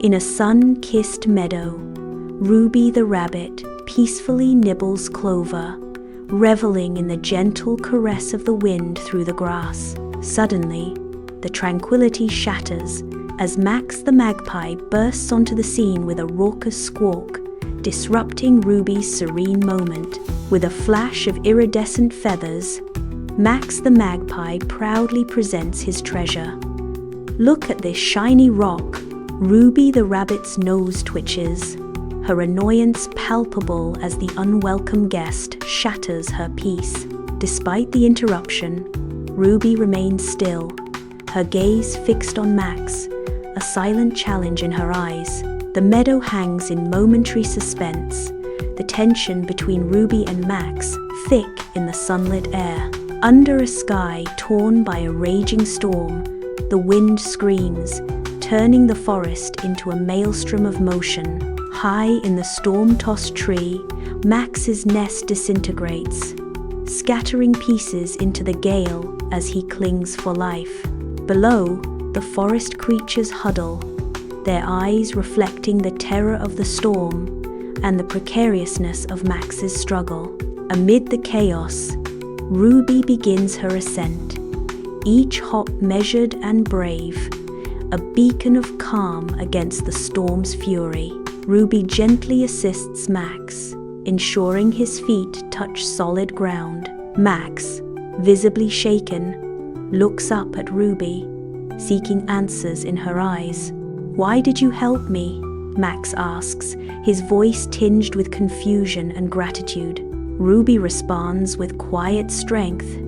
In a sun-kissed meadow, Ruby the rabbit peacefully nibbles clover, reveling in the gentle caress of the wind through the grass. Suddenly, the tranquility shatters as Max the Magpie bursts onto the scene with a raucous squawk, disrupting Ruby's serene moment. With a flash of iridescent feathers, Max the Magpie proudly presents his treasure. "Look at this shiny rock." Ruby the rabbit's nose twitches, her annoyance palpable as the unwelcome guest shatters her peace. Despite the interruption, Ruby remains still, her gaze fixed on Max, a silent challenge in her eyes. The meadow hangs in momentary suspense, the tension between Ruby and Max thick in the sunlit air. Under a sky torn by a raging storm, the wind screams, turning the forest into a maelstrom of motion. High in the storm-tossed tree, Max's nest disintegrates, scattering pieces into the gale as he clings for life. Below, the forest creatures huddle, their eyes reflecting the terror of the storm and the precariousness of Max's struggle. Amid the chaos, Ruby begins her ascent, each hop measured and brave, a beacon of calm against the storm's fury. Ruby gently assists Max, ensuring his feet touch solid ground. Max, visibly shaken, looks up at Ruby, seeking answers in her eyes. "Why did you help me?" Max asks, his voice tinged with confusion and gratitude. Ruby responds with quiet strength,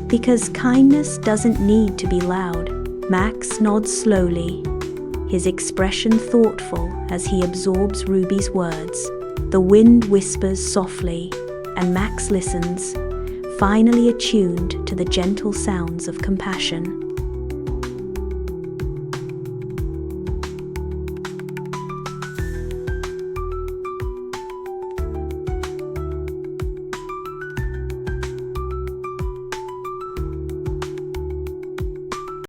"Because kindness doesn't need to be loud." Max nods slowly, his expression thoughtful as he absorbs Ruby's words. The wind whispers softly, and Max listens, finally attuned to the gentle sounds of compassion.